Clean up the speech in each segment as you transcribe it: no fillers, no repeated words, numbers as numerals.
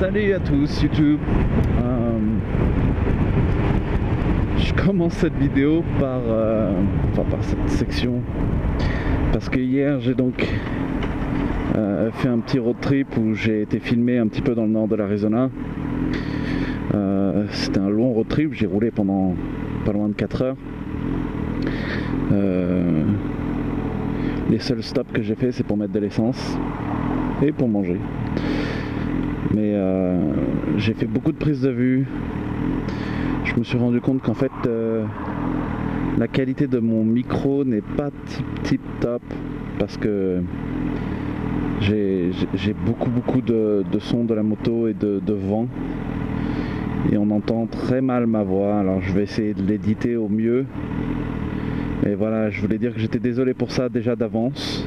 Salut à tous YouTube. Je commence cette vidéo par cette section parce que hier j'ai donc fait un petit road trip où j'ai été filmé un petit peu dans le nord de l'Arizona. C'était un long road trip, j'ai roulé pendant pas loin de 4 heures. Les seuls stops que j'ai fait, c'est pour mettre de l'essence et pour manger. Mais j'ai fait beaucoup de prises de vue. Je me suis rendu compte qu'en fait la qualité de mon micro n'est pas tip top parce que j'ai beaucoup de son de la moto et de vent et on entend très mal ma voix. Alors je vais essayer de l'éditer au mieux. Et voilà, je voulais dire que j'étais désolé pour ça déjà d'avance.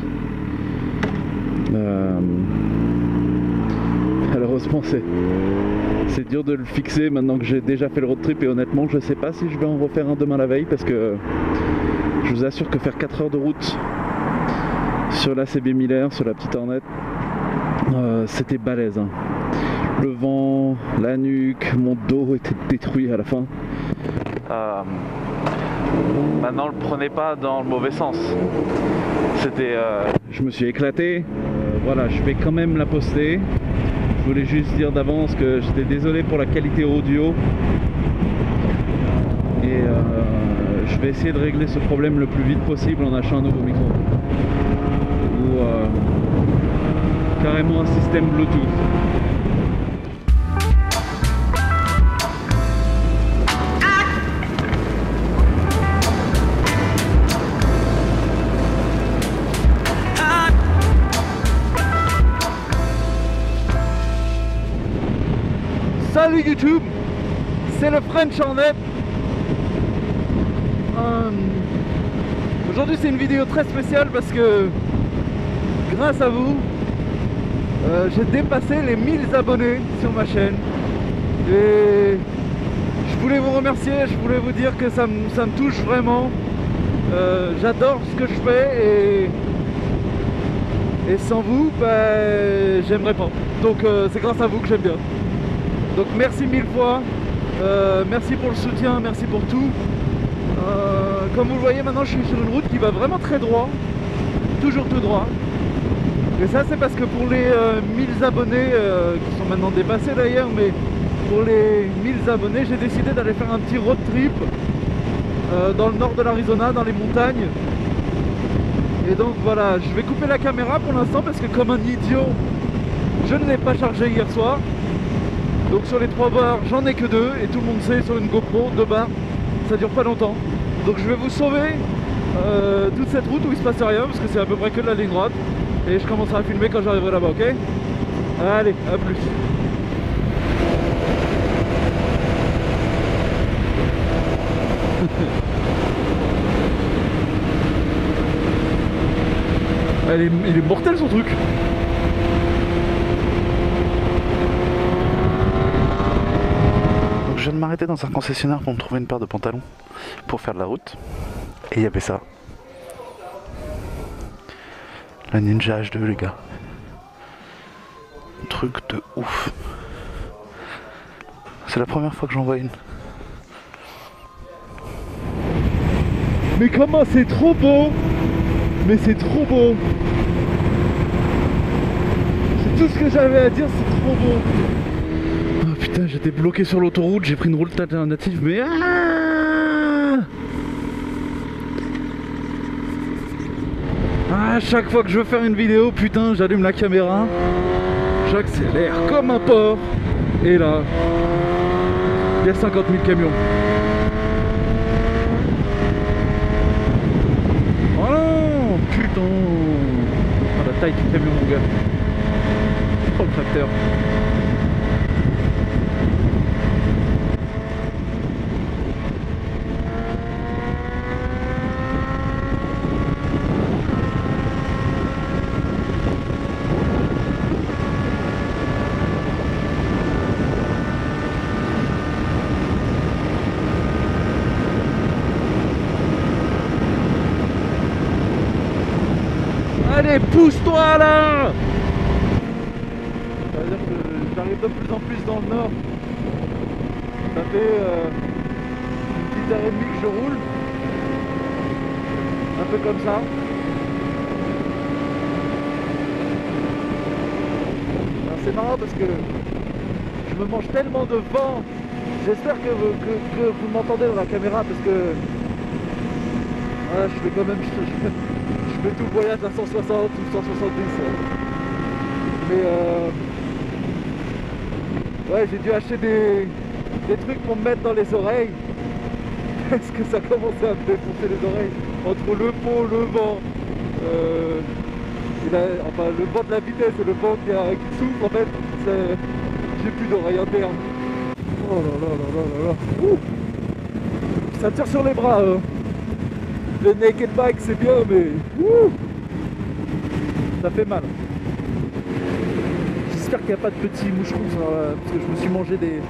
Malheureusement c'est dur de le fixer maintenant que j'ai déjà fait le road trip et honnêtement je sais pas si je vais en refaire un demain la veille parce que je vous assure que faire 4 heures de route sur la CB 1000R, sur la petite Hornet, c'était balèze, hein. Le vent, la nuque, mon dos était détruit à la fin. Maintenant, le prenez pas dans le mauvais sens. C'était, je me suis éclaté. Voilà, je vais quand même la poster. Je voulais juste dire d'avance que j'étais désolé pour la qualité audio. Et je vais essayer de régler ce problème le plus vite possible en achetant un nouveau micro. Ou carrément un système Bluetooth. Salut YouTube, c'est le French Hornet. Aujourd'hui c'est une vidéo très spéciale parce que grâce à vous j'ai dépassé les 1000 abonnés sur ma chaîne et je voulais vous remercier, je voulais vous dire que ça me touche vraiment. J'adore ce que je fais et sans vous j'aimerais pas, donc c'est grâce à vous que j'aime bien. Donc merci 1000 fois, merci pour le soutien, merci pour tout. Comme vous le voyez maintenant je suis sur une route qui va vraiment très droit, toujours tout droit. Et ça c'est parce que pour les 1000 abonnés, qui sont maintenant dépassés d'ailleurs, mais pour les 1000 abonnés j'ai décidé d'aller faire un petit road trip dans le nord de l'Arizona, dans les montagnes. Et donc voilà, je vais couper la caméra pour l'instant parce que comme un idiot, je ne l'ai pas chargé hier soir. Donc sur les 3 barres, j'en ai que 2 et tout le monde sait sur une GoPro, 2 barres, ça dure pas longtemps. Donc je vais vous sauver toute cette route où il se passe rien parce que c'est à peu près que de la ligne droite. Et je commencerai à filmer quand j'arriverai là-bas, ok? Allez, à plus. Il est mortel son truc. Je viens de m'arrêter dans un concessionnaire pour me trouver une paire de pantalons pour faire de la route. Et il y avait ça. La Ninja H2 les gars. Un truc de ouf. C'est la première fois que j'en vois une. Mais comment c'est trop beau! Mais c'est trop beau! C'est tout ce que j'avais à dire, c'est trop beau! Oh putain, j'étais bloqué sur l'autoroute, j'ai pris une route alternative, mais à chaque fois que je veux faire une vidéo, putain, j'allume la caméra, j'accélère comme un porc, et là, il y a 50 000 camions. Oh non, putain! Oh, la taille du camion, mon gars. Oh, le tracteur. Allez, pousse-toi là! Ça veut dire que j'arrive de plus en plus dans le nord. Ça fait une petite heure et demie que je roule. Un peu comme ça. C'est marrant parce que je me mange tellement de vent. J'espère que vous m'entendez dans la caméra parce que voilà, je fais quand même je fais tout le voyage à 160 ou 170. Mais ouais, j'ai dû acheter des trucs pour me mettre dans les oreilles parce que ça commençait à me défoncer les oreilles entre le pont, le vent. Enfin, le vent de la vitesse et le vent qui souffle, en fait, j'ai plus d'oreilles internes. Oh là là là là là là. Ouh. Ça tire sur les bras. Le naked bike c'est bien, mais ouh, ça fait mal. J'espère qu'il n'y a pas de petits moucherons parce que je me suis mangé des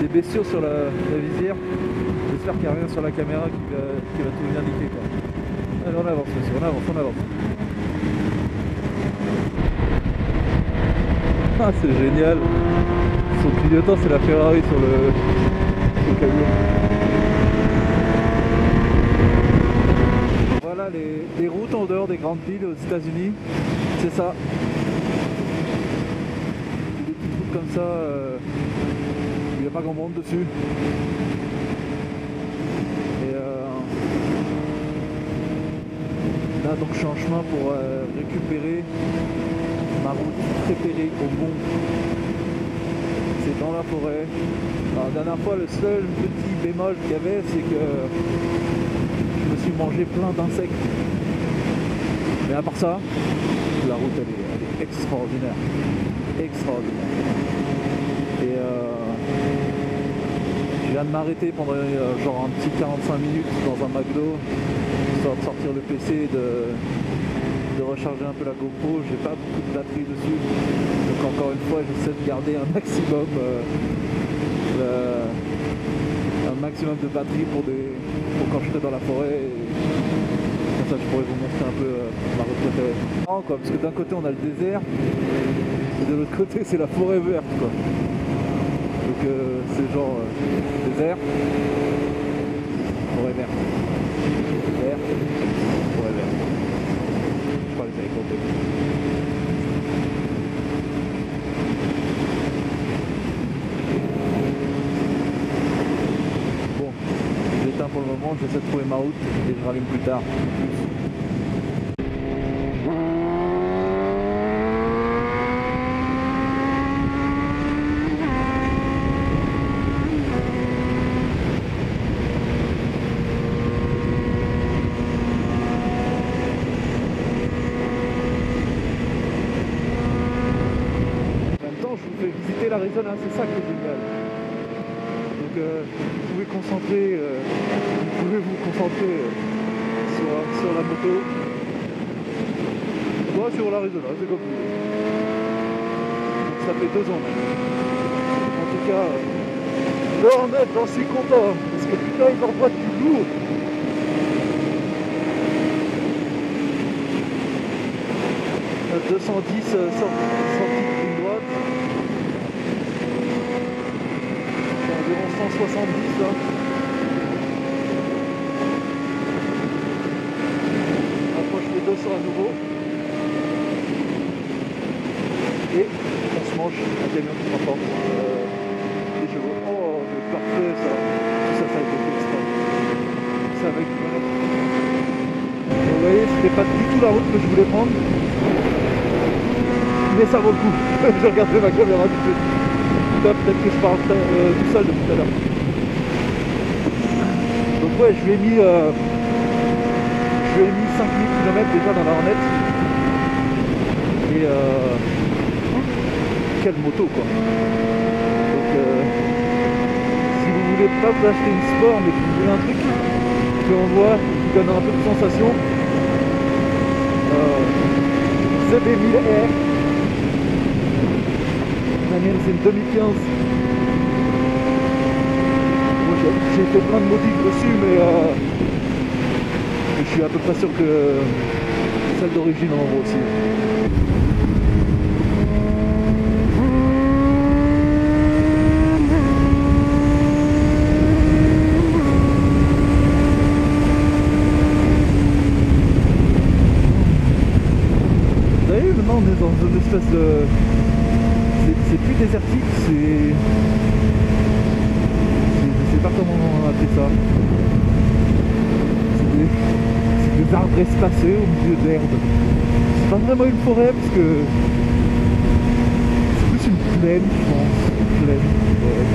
blessures sur la visière. J'espère qu'il n'y a rien sur la caméra qui va tout indiquer, quoi. Allez, on avance, monsieur, on avance. Ah, c'est génial. Son clignotant, c'est la Ferrari sur le camion. Voilà les routes en dehors des grandes villes aux États-Unis. C'est ça. Des petites routes comme ça, il n'y a pas grand monde dessus. Et là, donc, je suis en chemin pour récupérer ma route préférée au monde. C'est dans la forêt. Alors, la dernière fois, le seul petit bémol qu'il y avait, c'est que je me suis mangé plein d'insectes. Mais à part ça, la route elle est extraordinaire. Extraordinaire. Et je viens de m'arrêter pendant genre un petit 45 minutes dans un McDo, histoire de sortir le PC et de recharger un peu la GoPro. J'ai pas beaucoup de batterie dessus, donc encore une fois j'essaie de garder un maximum de batterie pour quand je serai dans la forêt. Comme ça je pourrais vous montrer un peu ma route préférée. Non, quoi, parce que d'un côté on a le désert et de l'autre côté c'est la forêt verte, quoi. Donc c'est genre désert, forêt verte, vert, forêt verte. Je crois que vous avez compris. Bon, j'éteins pour le moment, j'essaie de trouver ma route et je rallume plus tard. Visiter l'Arizona, c'est ça qui est génial. Donc vous pouvez vous concentrer sur la moto. Moi sur l'Arizona, c'est comme vous voulez. Donc ça fait 2 ans maintenant. En tout cas, le Hornet, j'en suis content. Parce que putain, il envoie du lourd. À 210 sortie de ligne droite. 170 là. Après je fais 200 à nouveau. Et on se mange un camion qui transporte des chevaux. Oh mais parfait ça. Tout ça va être extra. Ça va être malade. Vous voyez, c'était pas du tout la route que je voulais prendre. Mais ça vaut le coup. J'ai regardé ma caméra tout de suite. Peut-être que je parle tout seul depuis tout à l'heure. Donc ouais, je lui ai mis 5000 km déjà dans la Hornet. Et quelle moto quoi. Donc si vous voulez pas vous acheter une sport mais que vous voulez un truc que on voit qui donne un peu de sensation, CB1000R. La mienne c'est une 2015. Moi j'ai fait plein de modifs dessus mais je suis à peu près sûr que celle d'origine en vaut aussi. espèce de... C'est plus désertique, c'est... Je sais pas comment on appelle ça. C'est des arbres espacés au milieu d'herbe. C'est pas vraiment une forêt parce que... C'est plus une plaine, je pense. Une plaine. Ouais.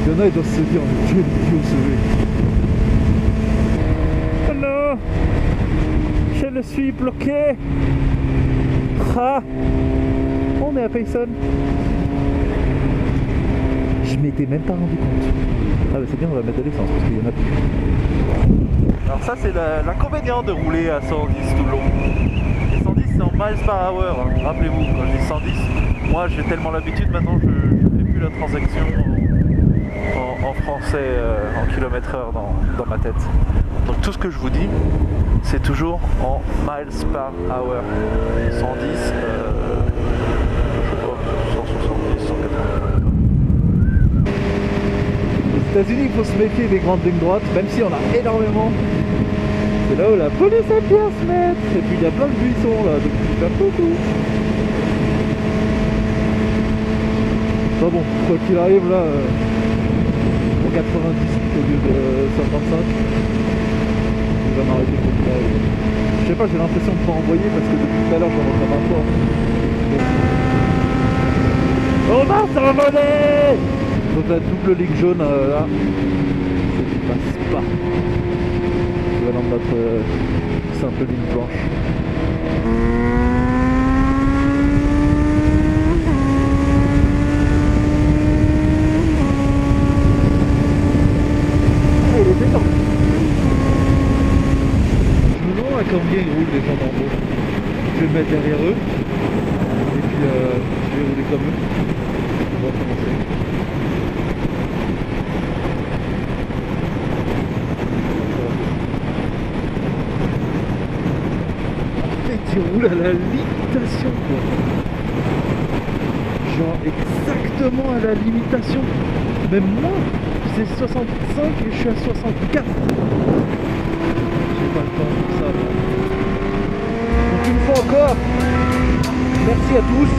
Il y en a, ils doivent se dire, mais quel idiot ce mec. Oh non, je le suis bloqué. Ah, on est à Payson. Je m'étais même pas rendu compte. Ah bah c'est bien, on va mettre de l'essence parce qu'il y en a plus. Alors ça c'est l'inconvénient de rouler à 110 tout le long. Et 110 c'est en miles par hour, hein. Rappelez-vous, quand je dis 110, moi j'ai tellement l'habitude maintenant, je ne fais plus la transaction en français, en km/h dans ma tête. Donc tout ce que je vous dis, c'est toujours en miles par hour. 110, je sais pas, 170, 180. Aux États-Unis, il faut se méfier des grandes lignes droites, même si on a énormément. C'est là où la police aime bien se mettre. Et puis il y a plein de buissons là, donc il fait beaucoup. Enfin bon, quoi qu'il arrive là, en 90 au lieu de 55, il va m'arrêter pour ça. Je sais pas, j'ai l'impression de pas envoyer parce que depuis tout à l'heure j'en entends 20 fois. Oh non, ça va voler! Donc la double ligne jaune là, ça ne passe pas. Je vais dans notre simple ligne blanche. Oh, il est pétant. Je me demande à combien ils roulent les gens d'en haut. Je vais me mettre derrière eux. Et puis je vais rouler comme eux. On va commencer. Tu roules à la limitation quoi. Genre exactement à la limitation. Même moi, c'est 65 et je suis à 64. J'ai pas le temps pour ça. Moi. Donc une fois encore, merci à tous.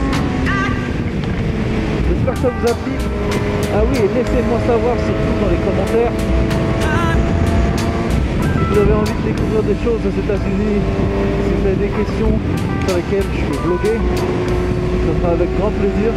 J'espère que ça vous a plu. Ah oui, et laissez-moi savoir surtout dans les commentaires si vous avez envie de découvrir des choses aux États-Unis, si vous avez des questions sur lesquelles je peux vlogger, ça sera avec grand plaisir.